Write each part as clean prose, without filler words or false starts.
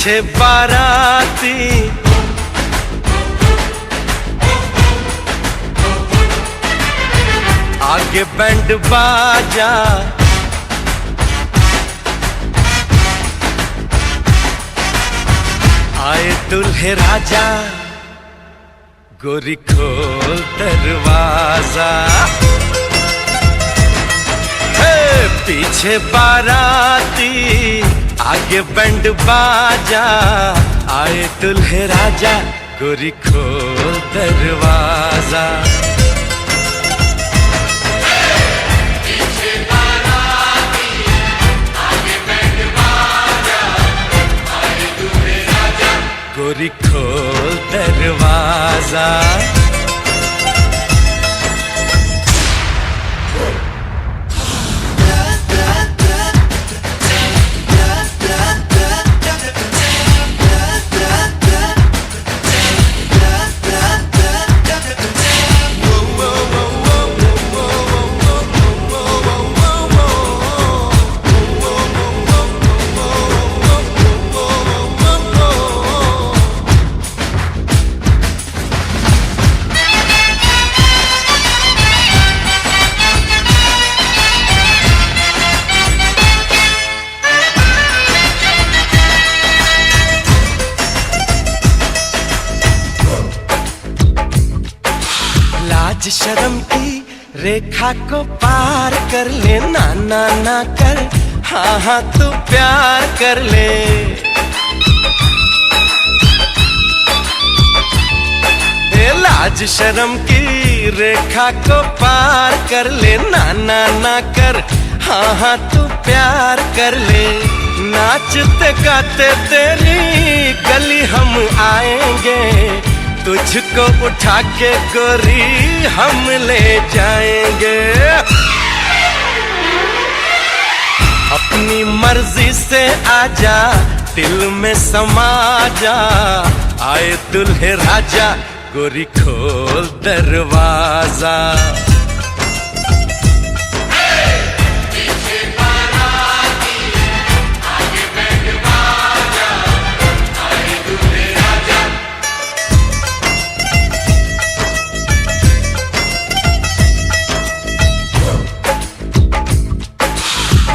पीछे बाराती आगे बैंड बाजा, आए दुल्हे राजा, गोरी खोल दरवाजा। पीछे बाराती आगे बैंड बाजा, आए दुल्हे राजा, गोरी खोल दरवाजा। पीछे बाराती आगे बैंड बाजा, आए दुल्हे राजा, गोरी खोल दरवाजा। लाज शर्म की रेखा को पार कर ले, ना ना ना कर, हाँ हाँ तू प्यार कर ले। लाज शर्म की रेखा को पार कर ले, ना ना ना कर, हाँ हाँ तू प्यार कर ले। नाचते गाते तेरी गली हम आएंगे, तुझको उठा के गोरी हम ले जाएंगे। अपनी मर्जी से आजा, दिल में समा जा, आए दुल्हे राजा, गोरी खोल दरवाजा।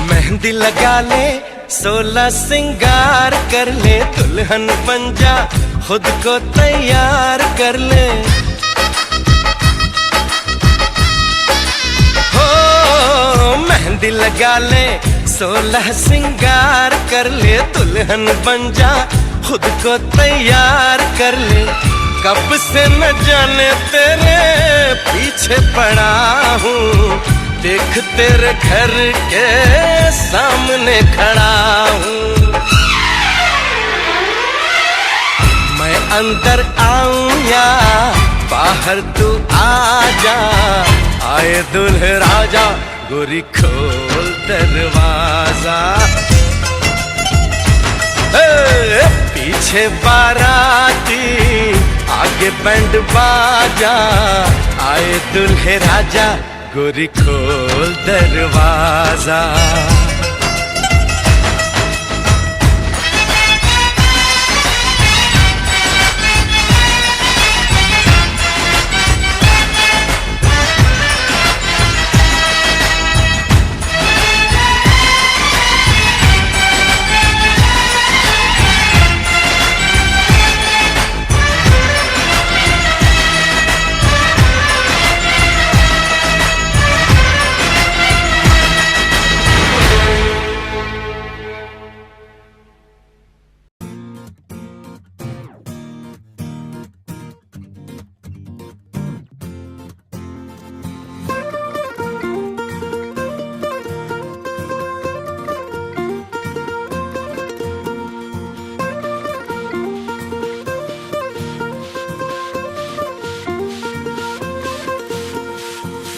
मेहंदी लगा ले, 16 सिंगार कर ले, दुल्हन बन जा, खुद को तैयार कर ले। हो मेहंदी लगा ले, 16 सिंगार कर ले, दुल्हन बन जा, खुद को तैयार कर ले। कब से न जाने तेरे पीछे पड़ा हूँ, देख तेरे घर के सामने खड़ा हूँ। मैं अंदर आऊं या बाहर तू आजा, आए दुल्हे राजा, गोरी खोल दरवाजा। पीछे बाराती आगे बैंड बाजा, आए दुल्हे राजा, गोरी खोल दरवाजा।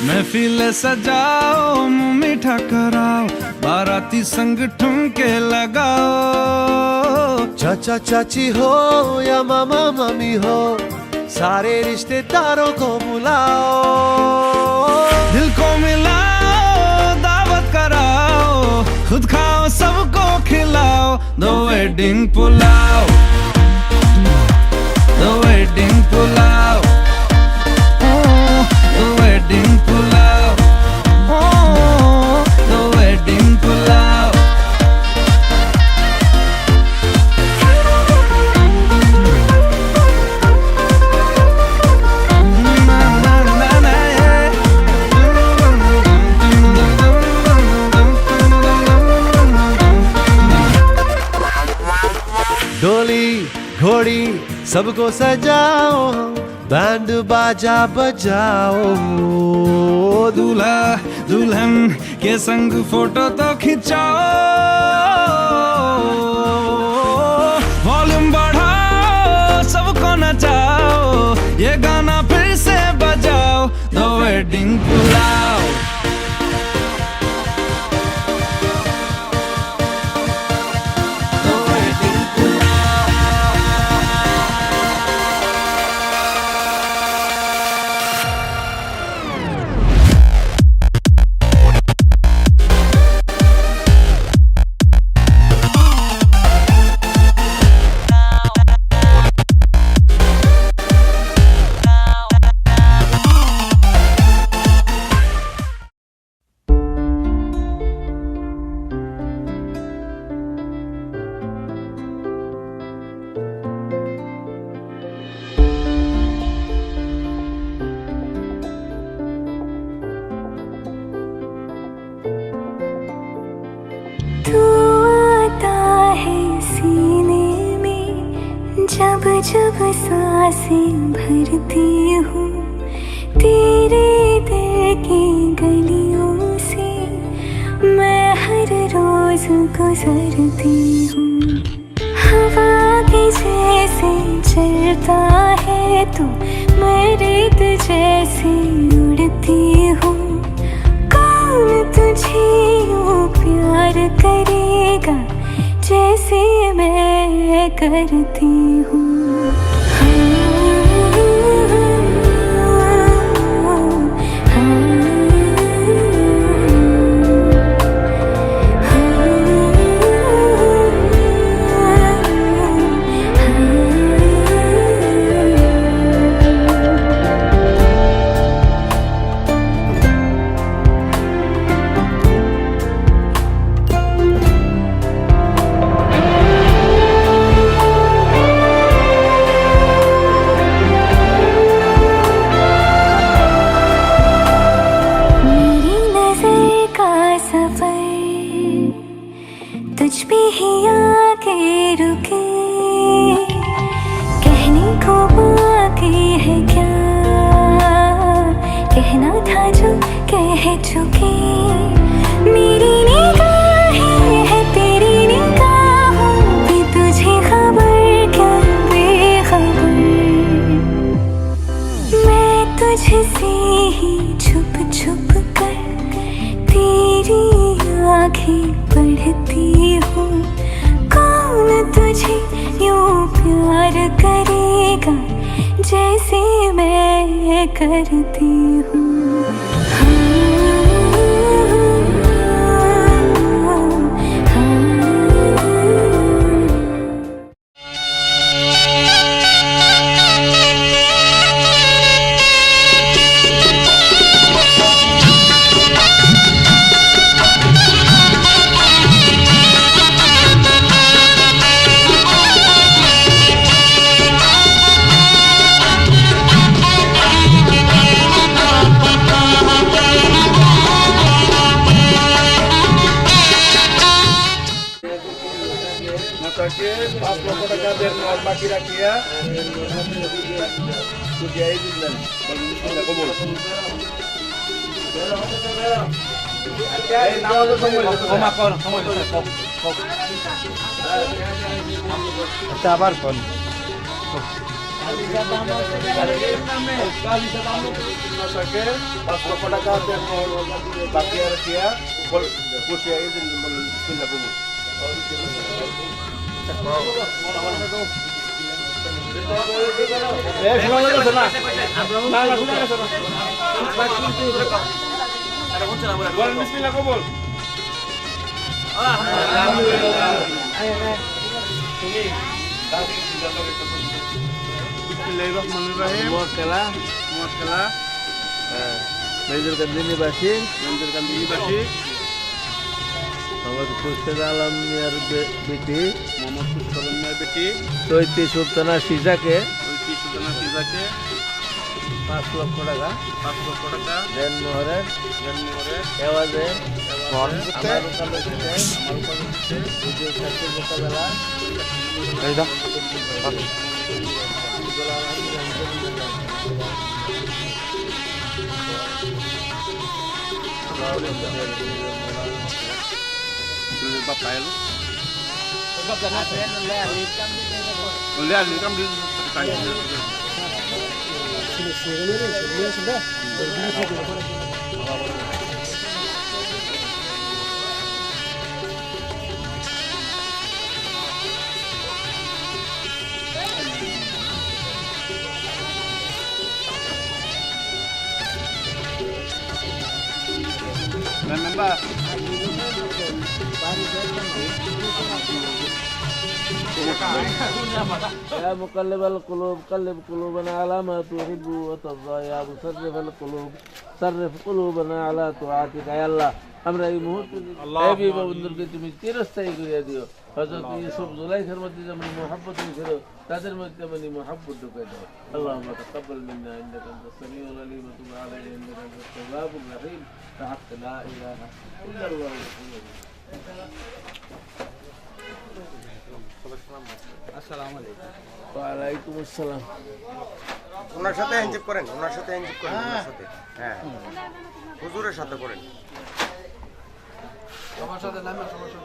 महफिल सजाओ, मुंह मीठा कराओ, बाराती संग ठुमके लगाओ। चाचा चाची हो या मामा मामी हो, सारे रिश्तेदारों को बुलाओ। दिल को मिलाओ, दावत कराओ, खुद खाओ सबको खिलाओ, the wedding pulao, the wedding pulao, oh, the wedding pulao, oh, the wedding pulao. डोली घोड़ी सबको सजाओ, बैंड बाजा बजाओ, दूल्हा दुल्हन के संग फोटो तो खिंचाओ, वॉल्यूम बढ़ाओ, सबको नचाओ, ये गाना फिर से बजाओ, द वेडिंग पुलाव। जब सांसें भरती हूँ तेरे दिल की गलियों से, मैं हर रोज गुजरती हूँ। हवा के जैसे चलता है तू, मैं रेत जैसे उड़ती हूँ। कौन तुझे यूँ प्यार करेगा जैसे मैं करती हूँ। तुझ पे ही आके रुके, कहने को बाकी है क्या, कहना था जो कह चुके। मेरी निगाहें है तेरी निगाहों पे, तुझे खबर क्या बेखबर। मैं तुझसे ही छुप छुप कर तेरी आँखें पढ़ती हूँ। कौन तुझे यूँ प्यार करेगा जैसे मैं करती हूँ। Baki rakia, kudiai dindan, bismillah kubur. Nama tu semua, semua. Sabar kon. Baki rakia, kudiai dindan, bismillah kubur. Bismillah kubur. বিসমিল্লাহিররহমানিররহিম। মক্কেলা মেজরকান্দি নিবাসী আমার খুরশেদ আলম মিয়ার বেটি মোহাম্মদ খুশরম মিয়ার বেটি চৈতি সুলতানা সিজাকে ঐতি সুলতানা ফিজাকে 5 লক্ষ টাকা 5 লক্ষ টাকা দেনমোহরের জন্মরে এওয়াজে আমার উপাধিতে বিজয় ছাত্র মোকাবেলা bapak lu lihat kan di Mbak. يا مقلب القلوب قلب قلوبنا على ما تحب وترضى يا مصرف القلوب صرف قلوبنا على طاعتك يا الله আমরা এই মুহূর্তে নবী বন্ধুকে তুমি চিরস্থায়ী করে দিও হযরত ইউসুফ জুলাইখার মধ্যে যেমন মহব্বত ছিল তাদের মধ্যে মানে মহব্বত ঢুকিয়ে দাও আল্লাহুম্মা তাকাব্বাল মিন্না ইন্নাকা আনতাস সামিউল আলিম ওয়া তুব আলাইনা ইন্নাকা আনতাত তাওয়াবুর রহিম তাহাক্ক লা ইলাহা ইল্লাল্লাহ আসসালামু আলাইকুম ওয়া আলাইকুম আসসালাম ওনার সাথে হ্যান্ডশেক করেন ওনার সাথে হ্যাঁ হুজুরের সাথে করেন আমার সাথে নামে সমস্যা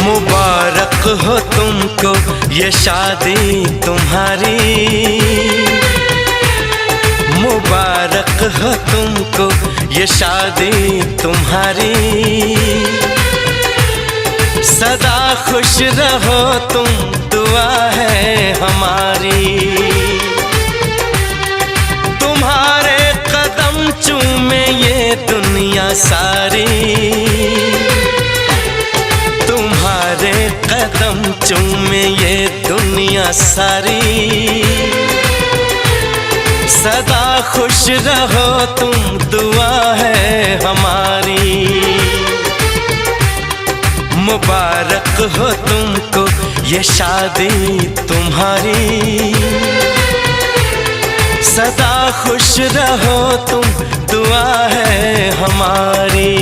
मुबारक हो तुमको ये शादी तुम्हारी मुबारक हो तुमको ये शादी तुम्हारी सदा खुश रहो तुम दुआ है हमारी तुम्हारे कदम चूमे ये दुनिया सारी तुम्हारे कदम चूमे ये दुनिया सारी सदा खुश रहो तुम दुआ है हमारी मुबारक हो तुमको ये शादी तुम्हारी सदा खुश रहो तुम दुआ है हमारी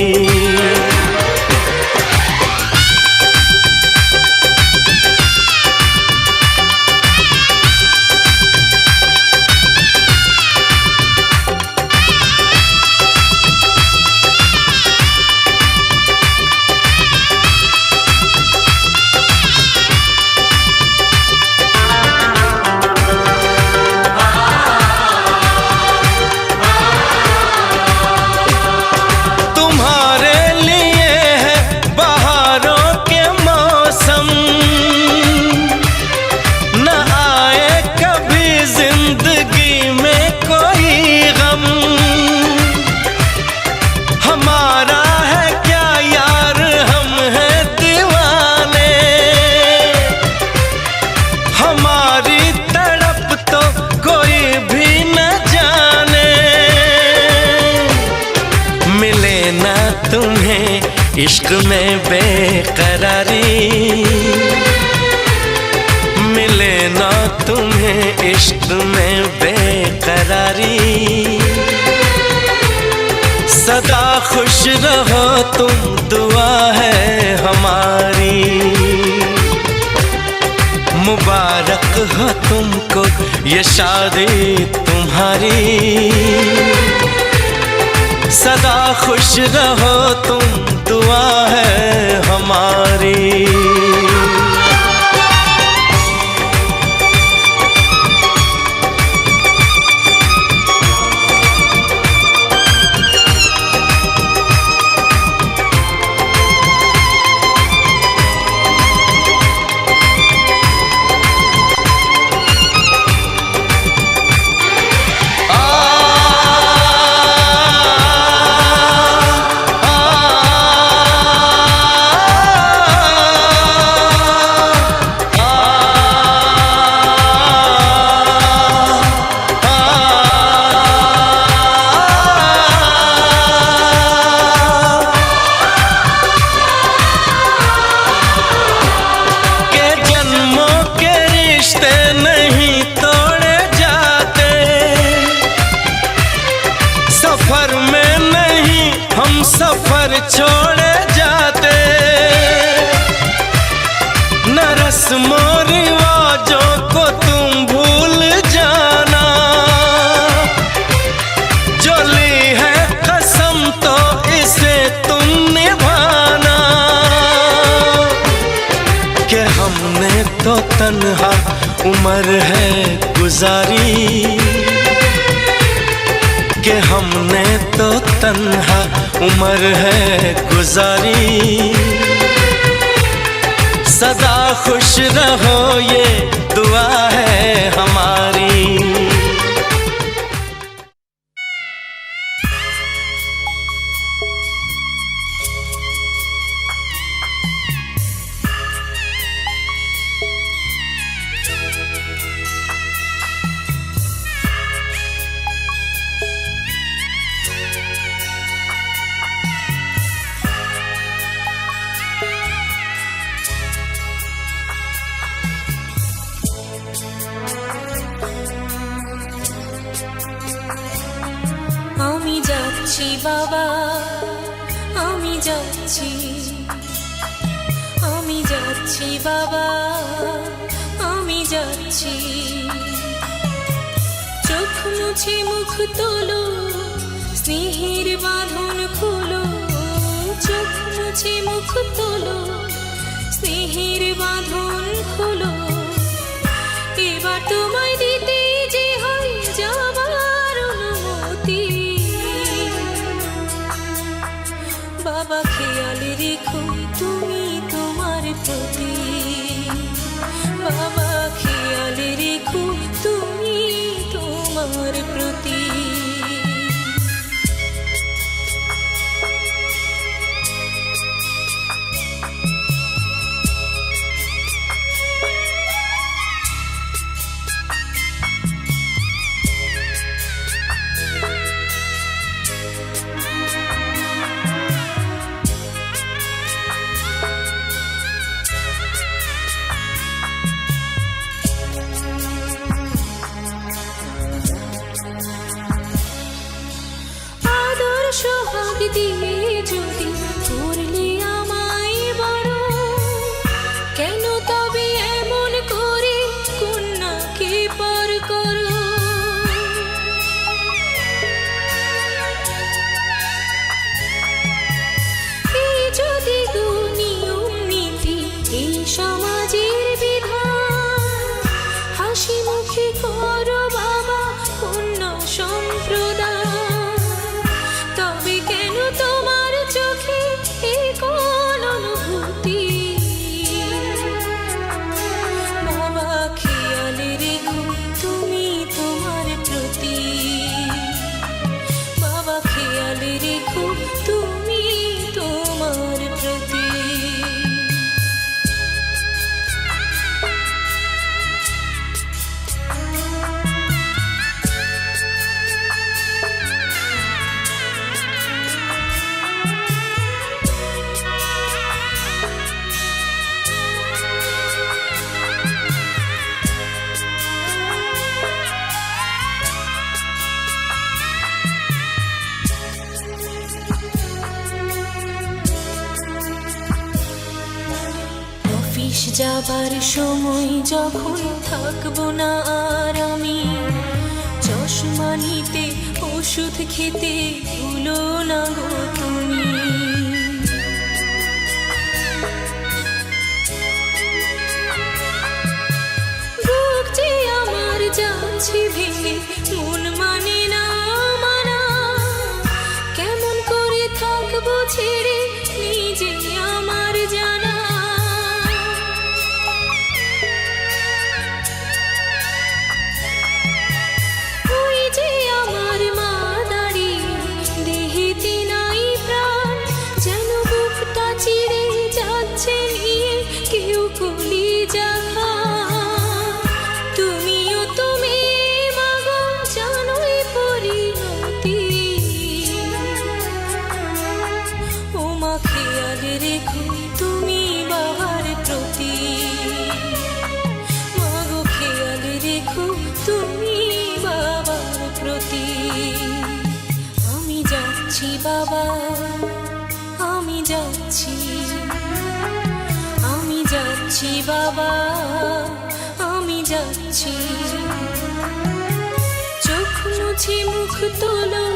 इश्क में बेकरारी मिले ना तुम्हें इश्क में बेकरारी सदा खुश रहो तुम दुआ है हमारी मुबारक हो तुमको ये शादी तुम्हारी सदा खुश रहो तुम दुआ है हमारी तन्हा उम्र है गुजारी कि हमने तो तन्हा उम्र है गुजारी सदा खुश रहो ये दुआ है हमारी আমি যাচ্ছি বাবা আমি যাচ্ছি আমি যাচ্ছি বাবা আমি যাচ্ছি চোখ মুছে মুখ তোলো স্নেহের বাঁধন খোলো চোখ মুছে মুখ তোলো স্নেহের বাঁধন খোলো এবার তোমায় দিতে যে হয় যাবার অনুমতি বাবা খেয়াল রেখো তুমি তোমার প্রতি বাবা খেয়াল রেখো তুমি তোমার প্রতি সোহাগ দিয়ে যদি করলে আমায় বড় কেন তবে এমন করে কন্যাকে পর করো এই যদি নিয়ম নীতি এই সমাজের বিধান হাসি মুখে করো বাবা কন্যা সম্প্রদায় তবে কেন তোমার চোখে এই কোন অনুভূতি বাবা খেয়াল রেখো তুমি তোমার প্রতি বাবা খেয়াল রেখো তুমি তোমার প্রতি অফিস যাবার সময় যখন থাকবো না আর আমি চশমা নিতে ওষুধ খেতে ভুলো না গো তুমি বুক যে আমার যাচ্ছে ভেঙে মন মানে না মানা কেমন করে থাকবো ছেড়ে নিজে আমার জানা তুমিও তুমি মাগো জানোই পরিণতি ও মা খেয়াল রেখো তুমি বাবার প্রতি মাগো খেয়াল রেখো তুমি বাবার প্রতি আমি যাচ্ছি বাবা আমি যাচ্ছি আমি যাচ্ছি বাবা আমি যাচ্ছি চোখ মুছে মুখ তোলো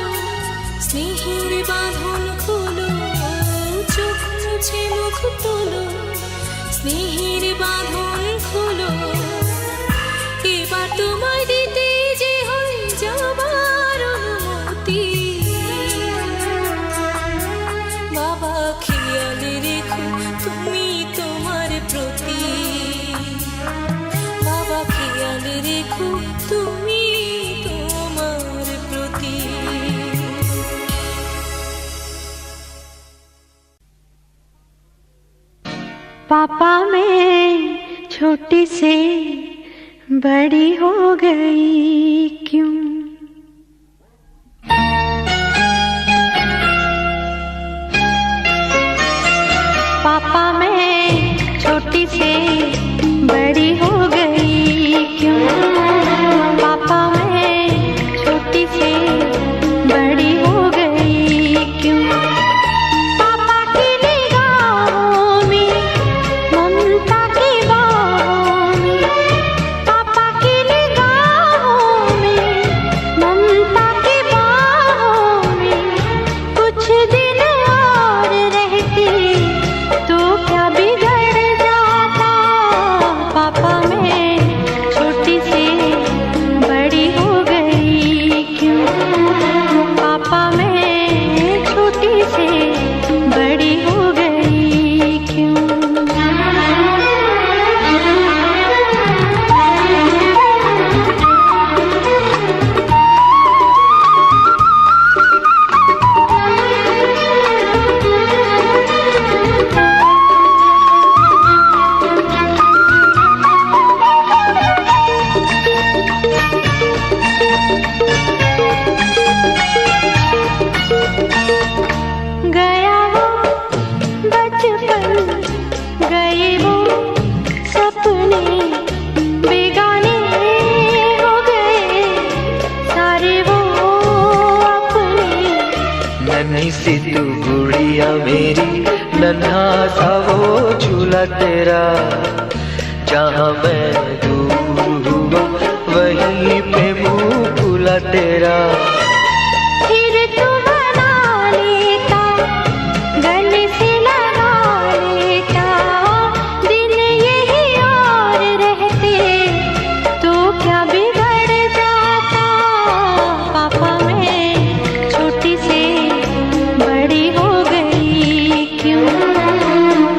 স্নেহের বাঁধন খোলো চোখ মুছে মুখ তোলো স্নেহের বাঁধন খোলো छोटी से बड़ी हो गई क्यों? पापा मैं छोटी से बड़ी हो गई क्यों? पापा मैं छोटी से बड़ी हो गई क्यों? पापा की निगाहों में ममता की बाहों में, पापा की निगाहों में ममता की बाहों में, कुछ दिन और रहती तो क्या बिगड़ जाता? पापा मैं छोटी से बड़ी हो गई क्यों? पापा मैं छोटी से बड़ी हो गई क्यों? गया वो बचपन, गए वो सपने, बेगाने हो गए सारे वो अपने। नन्ही सी तू गुड़िया मेरी, नन्हा सा वो झूला तेरा, जहाँ मैं दूर हुआ वहीं पे मुँह खुला तेरा। फिर तू बना लेता, गले से लगा लेता, दिन यही और रहते तो क्या बिगड़ जाता? पापा मैं छोटी से बड़ी हो गई क्यों?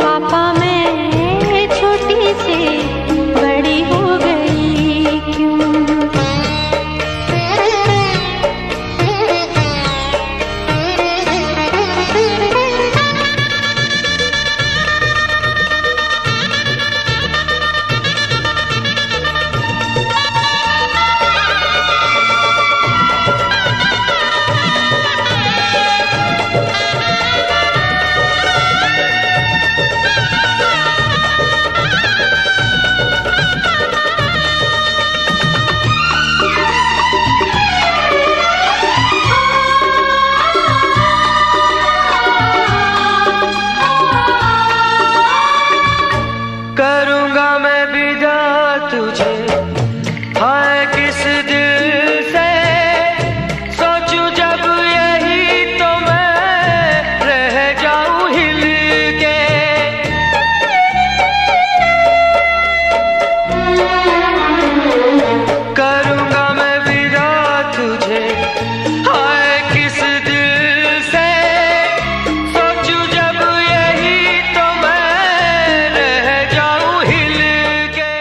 पापा मैं छोटी से बड़ी हो गई क्यों? करूँगा मैं विदा तुझे, हाय किस दिल से सोचूं जब यही तो मैं रह जाऊं हिल के। करूँगा मैं विदा तुझे, हाय किस दिल से सोचूं जब यही तो मैं रह जाऊं हिल के।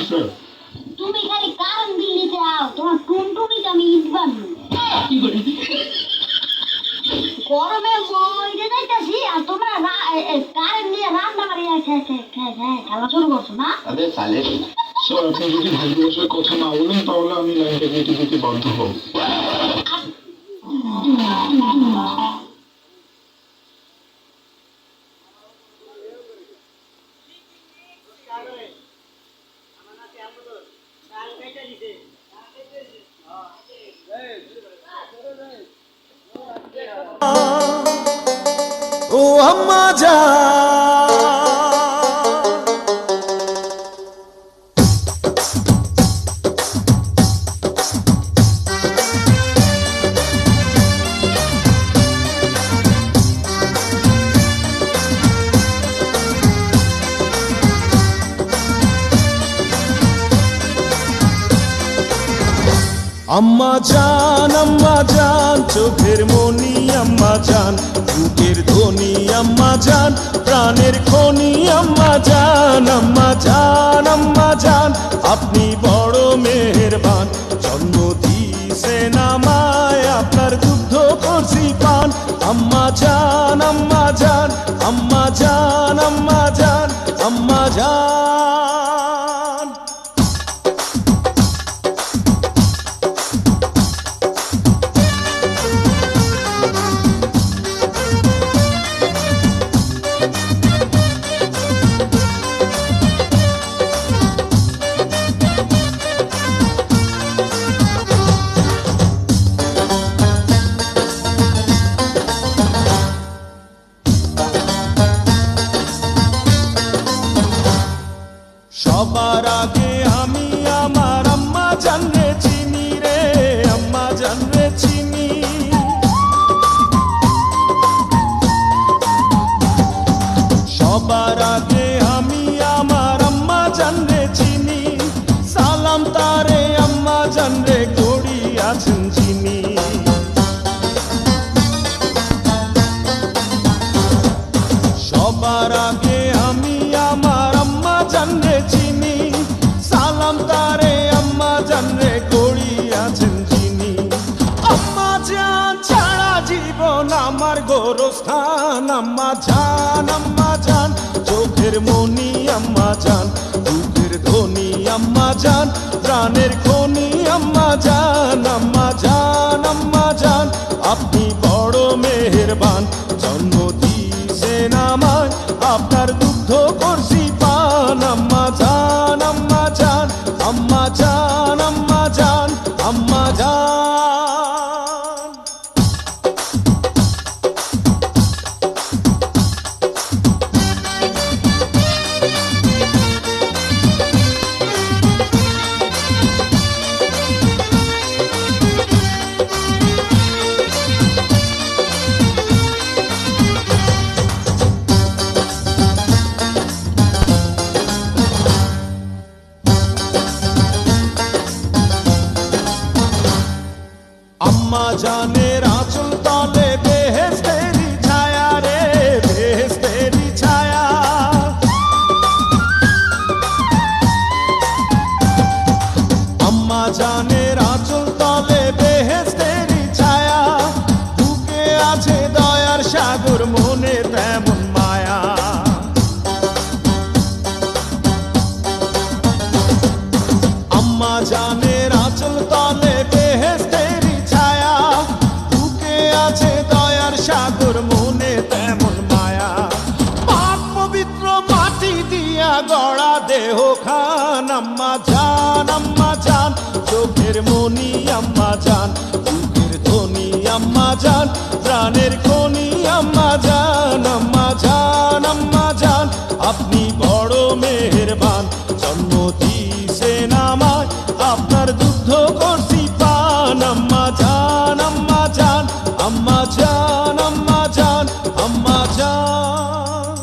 সমস্যা? তুমি খালি কারণ দিল্লি যাও, তোমার টুনটুনি আমি ইট বানবো। গরমে মরে যাইতাছি আর তোমরা কারেন্ট দিয়ে রান্না বাড়ি খেলা শুরু করছো না? স্যার আপনি যদি ভালোবাসার কথা না বলেন তাহলে আমি লাইনটা কেটে দিতে বাধ্য হব। ও আম্মা জান আম্মা জান চোখের মনি আম্মা জান বুকের ধ্বনি আম্মা জান প্রাণের খনি আম্মা জান আম্মা জান আপনি বড় মেহেরবান জন্ম দিয়েছেন আমায় আপনার দুগ্ধ করছি পান আম্মা জান আম্মা জান আম্মা জান আম্মা জান আম্মা জান সবার আগে আমি আমার আম্মা জানরে চিনি রে আম্মা জানরে চিনি সবার আগে আমি আমার আম্মা জানরে চিনি সালাম তারে আম্মা জানরে করি আছেন চিনি সবার আগে আমি আমার আম্মা জানরে চিনি সালাম তারে আম্মা জানরে করি আছেন চিনি আম্মা জান ছাড়া জীবন আমার গোরস্থান আম্মা জান চোখের মনি আম্মা জান বুকের ধ্বনি আম্মা জান প্রাণের খনি আম্মা জান আপনি বড় মেহেরবান জন্ম দিয়েছেন আমায় আপনার দুগ্ধ করছি পান আম্মা জান আম্মা জান আম্মা জান আম্মা জান আম্মা জান আম্মা জানের আঁচল তলে বেহেশতেরি ছায়া রে বেহেশতেরি ছায়া আম্মা জানের আঁচল তলে বেহেশতেরি ছায়া বুকে আছে দয়ার সাগর মনে তেমন মায়া আম্মা জানের আঁচল তলে বেহেশতেরি ছায়া বুকে আছে দয়ার সাগর মনে তেমন মায়া পাক পবিত্র মাটি দিয়া গড়া দেহ খান আম্মা জান চোখের মনি আম্মা জান বুকের ধ্বনি আম্মা জান প্রাণের খনি আম্মা জান আপনি বড় মেহেরবান জন্ম দিয়েছেন আমায় আপনার দুগ্ধ করছি পান আম্মা জান আম্মা জান আম্মা জান আম্মা জান আম্মা জান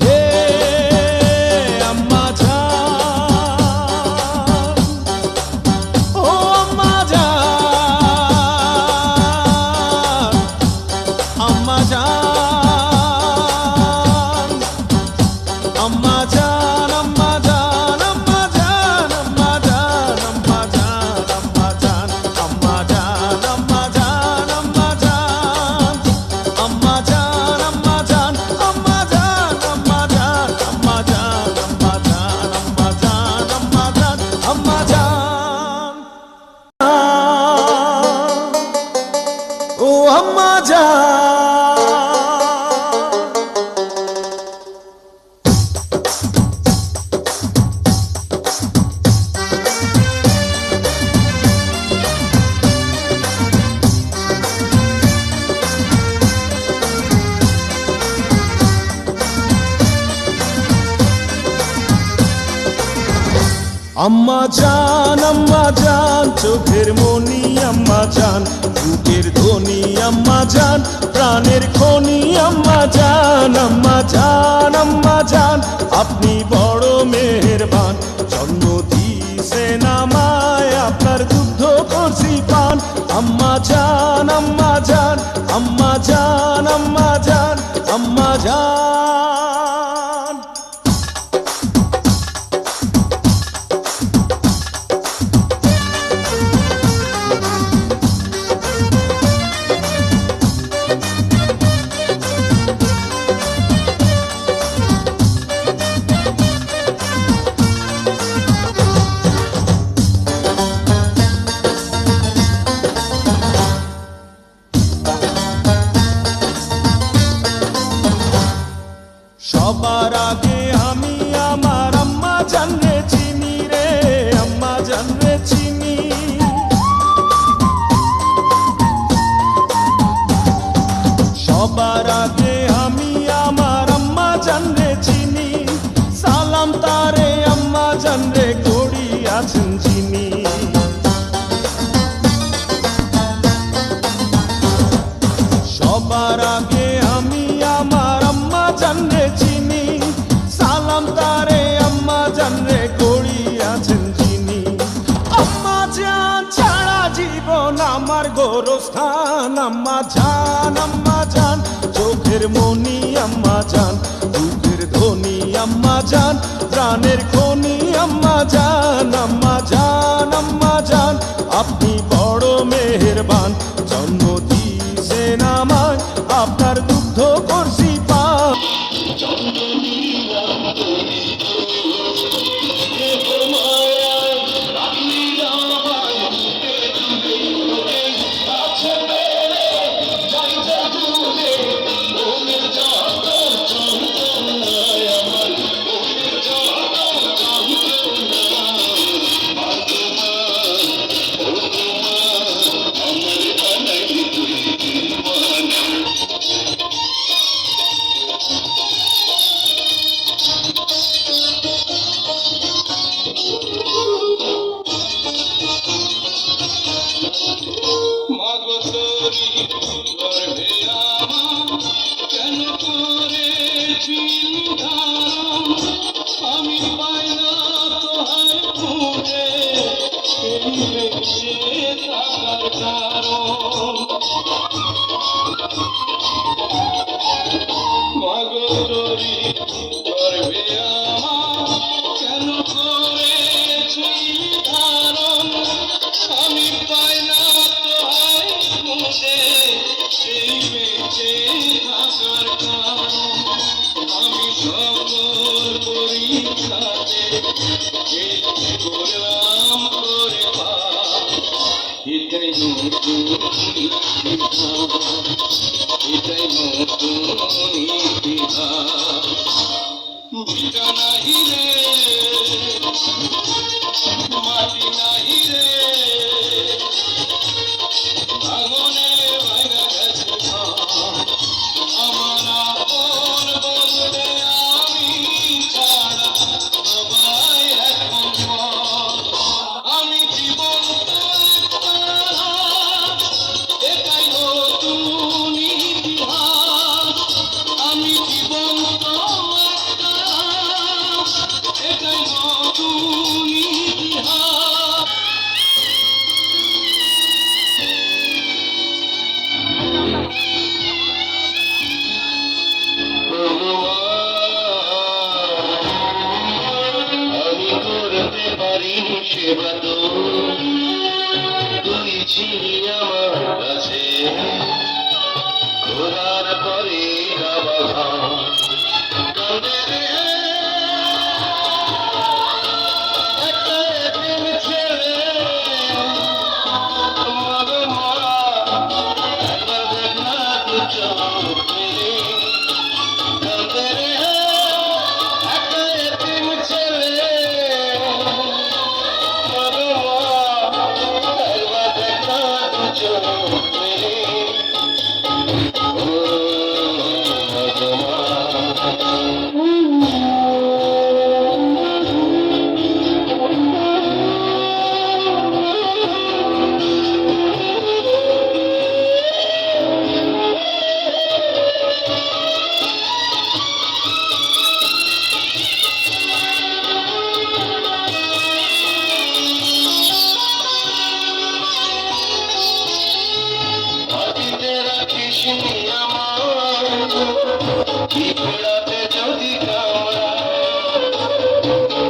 হে আম্মা জান ও আম্মা জান আম্মা জান আম্মা জান আম্মা জান আম্মা জান আম্মা জান চোখের মনি আম্মা জান, বুকের ধ্বনি আম্মা জান, প্রাণের খনি আম্মা জান আপনি বড় মেহেরবান, জন্ম দিয়েছেন আমায় আপনার দুগ্ধ করছি পান। আম্মা জান আম্মা জান আম্মা জান আম্মা জান আম্মা জান। সবার আগে আমি আমার আম্মা জানরে চিনি রে, আম্মা জানরে চিনি। সবার আগে আমি আমার আম্মা জানরে চিনি, সালাম তারে আম্মা জানরে করি আছেন চিনি। সবার আগে আমি আমার আম্মা জানরে চিনি, সালাম তারে আম্মা জানরে করি আছেন চিনি। আম্মা জান ছাড়া জীবন আমার গোরস্থান, আম্মা জান চোখের মনি আম্মা জান, বুকের ধ্বনি আম্মা জান, প্রাণের খনি আম্মা জান আপনি বড় মেহেরবান, জন্ম দিয়েছেন আমায় আপনার দুগ্ধ করছি পান।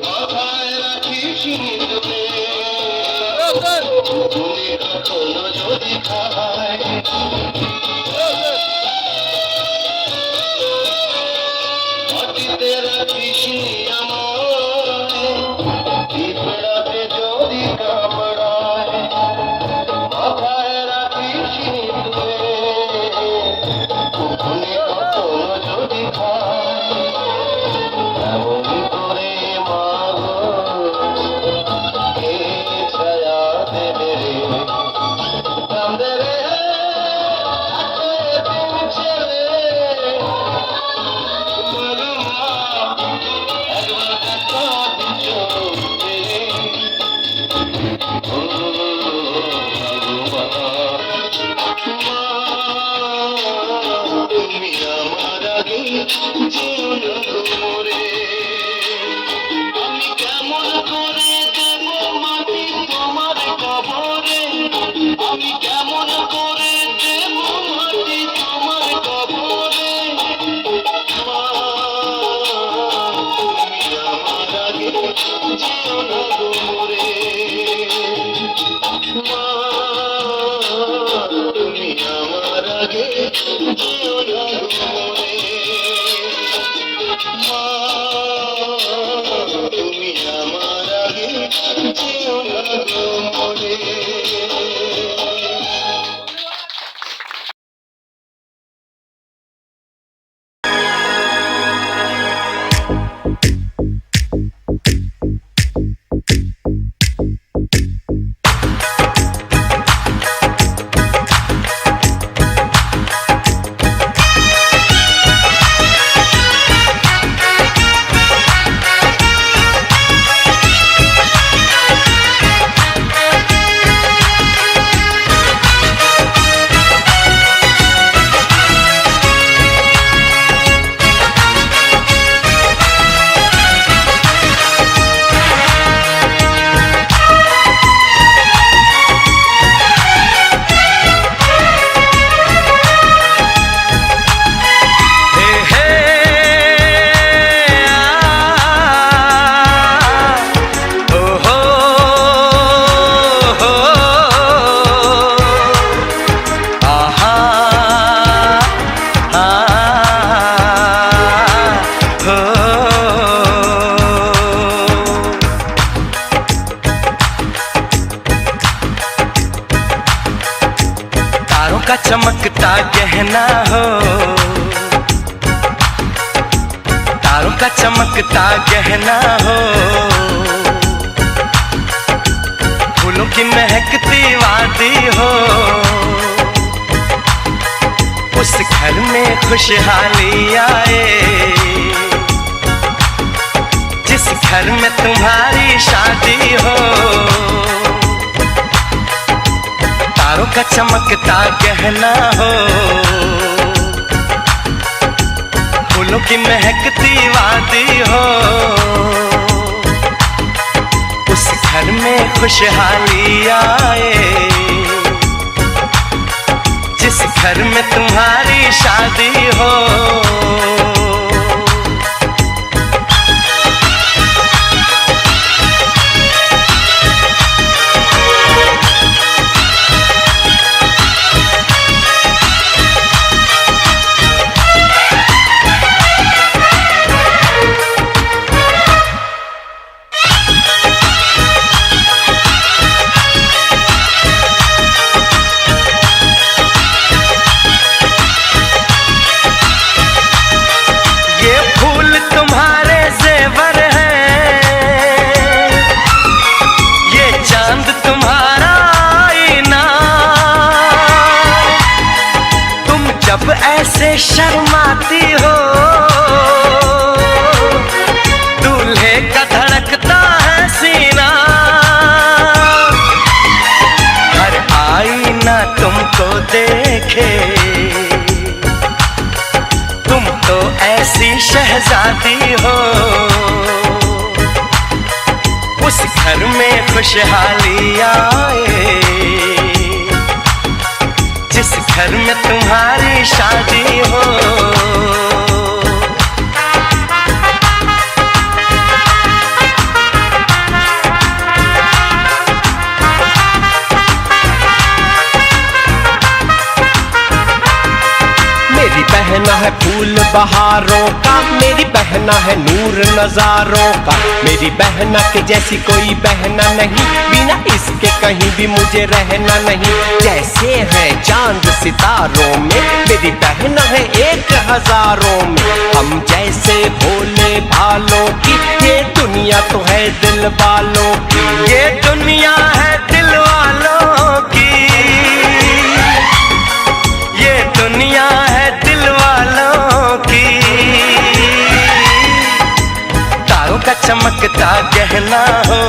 মাথায় রাখিস নিতুরে তুমি কখনো যদি খায় মাটিতে রাখিস নিয়াময় পিঁপড়াতে যদি কামড়ায় মাথায় রাখিস নিতুরে তুমি কখনো যদি খায় এমন করে মাগো কে ছায়া দেবে রে কান্দে রে দিন ছেলে বলো মা একবার দেখা দিছো তুমি আমার আগে যেও না মরে আমি কেমন করে দেব মাটি তোমার কবরে আমি কেমন করে দেব মাটি তোমার কবরে মা তুমি আমার আগে যেও না মরে মা তুমি আমার আগে যেও না মরে মা তুমি আমার আগে যেও না মরে का चमकता गहना हो तारों का चमकता गहना हो फूलों की महकती वादी हो उस घर में खुशहाली आए जिस घर में तुम्हारी शादी हो तारों का चमकता गहना हो फूलों की महकती वादी हो उस घर में खुशहाली आए जिस घर में तुम्हारी शादी हो ऐसे शर्माती हो दूल्हे का धड़कता है सीना हर आईना तुमको देखे तुम तो ऐसी शहजादी हो उस घर में खुशहाली आए जिस घर में तुम्हारी शादी हो बहारों का, मेरी बहना है नूर नजारों का। मेरी बहना के जैसी कोई बहना नहीं, बिना इसके कहीं भी मुझे रहना नहीं। जैसे है चांद सितारों में, मेरी बहना है 1000 में। हम जैसे भोले भालों की, ये दुनिया तो है दिल वालों की। ये दुनिया है दिल वालों की, ये दुनिया है दिल वालों की। तारों का चमकता गहना हो,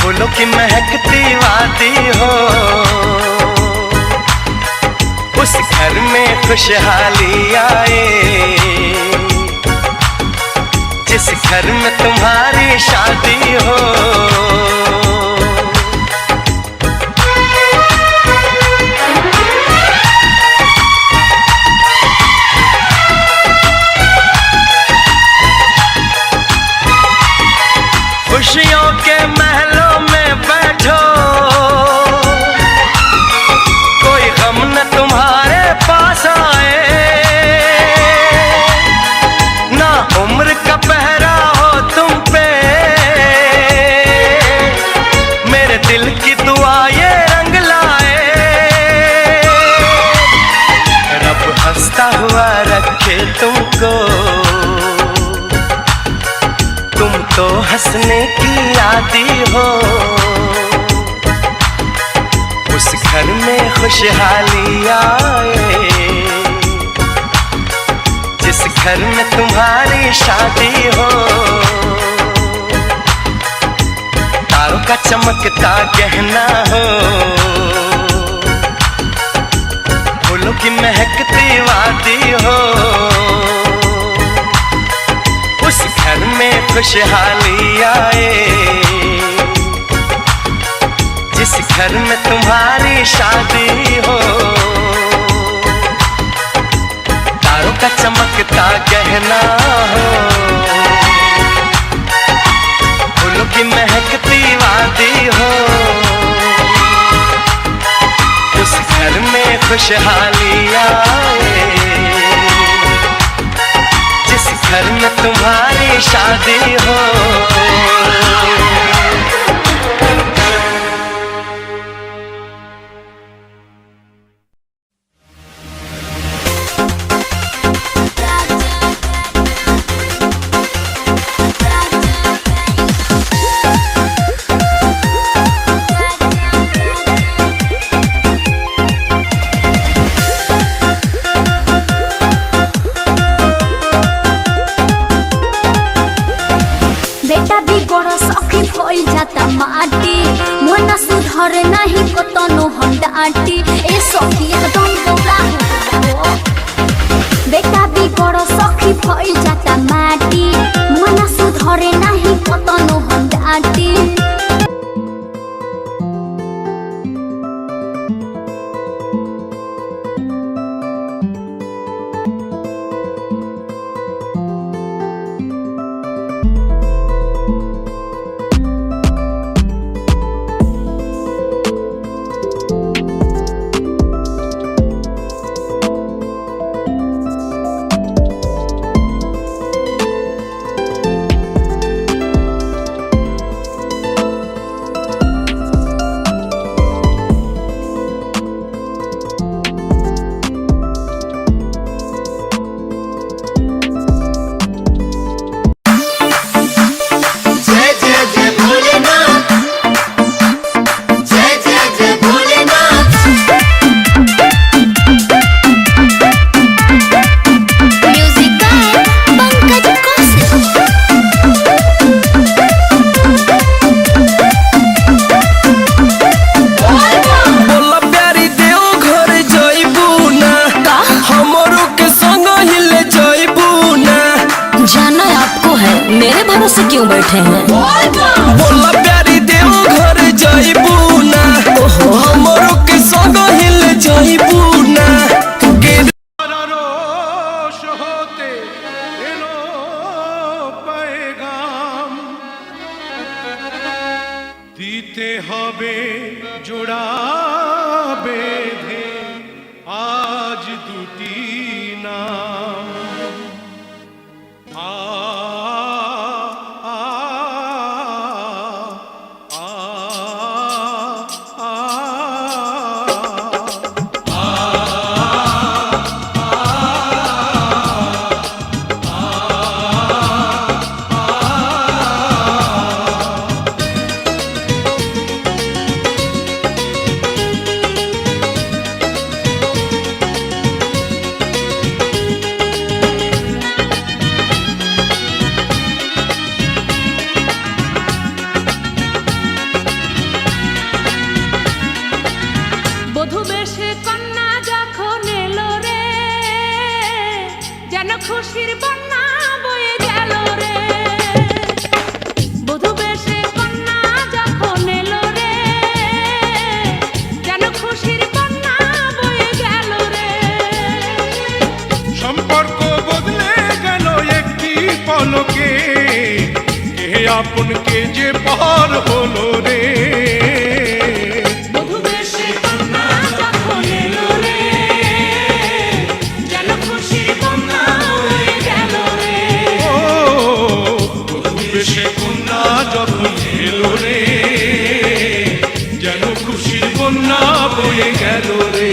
फूलों की महकती वादी हो। उस घर में खुशहाली आए, जिस घर में तुम्हारी शादी हो। खुशियों के महलों में बैठो, कोई गम न तुम्हारे पास आए। ना उम्र का पहरा हो तुम पे, मेरे दिल की दुआ ये रंग लाए। रब हंसता हुआ रखे तुमको, तुम तो हंसने की आदी हो। उस घर में खुशहाली आए, जिस घर में तुम्हारी शादी हो। तारों का चमकता गहना हो, फूलों की महकती वादी हो। उस घर में खुशहाली आए, जिस घर में तुम्हारी शादी हो। तारों का चमकता गहना हो, फूलों की महकती वादी हो। उस घर में खुशहाली आए, जिस घर में तुम्हारी शादी हो। माटी मोना सुधर नहीं कतनो हम डाटी। ए सखी एकदम गौरा हो, बेटा भी बड़ो सखी भइल जाता माटी। मोना सुधर नहीं कतनो हम डाटी। भरोसे क्यों बैठे हैं? बोला प्यारी देव घर जाइबू ना, हमरो के संग हिल जाइबू ना। रोश होते एलो पैगाम दीते हबे जोड़ा बेधे आज दूर বধূ বেশে কন্যা যখন এলো রে, যেন খুশির বন্যা বয়ে গেল রে। বধূ বেশে কন্যা যখন এলো রে, যেন খুশির বন্যা বয়ে গেল রে। সম্পর্ক বদলে গেল একটি পলকে, কে আপন কে যে পর হলো রে। বধূ বেশে কন্যা যখন এলো রে, যেন খুশির বন্যা বয়ে গেল রে। ও বধূ বেশে কন্যা যখন এলো রে, যেন খুশির বন্যা বয়ে গেল রে।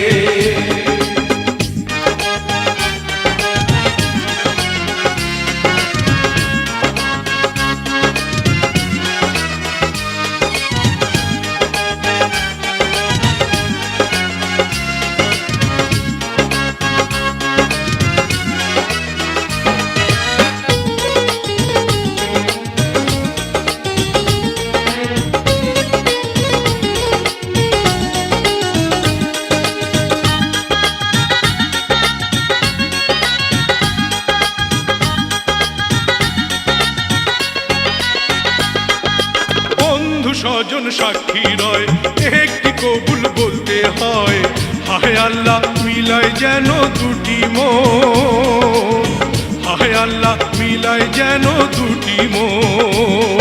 স্বজন সাক্ষী রয়, একটি কবুল বলতে হয়। হায় আল্লাহ মিলায় যেন দুটি মন, হায় আল্লাহ মিলায় যেন দুটি মন।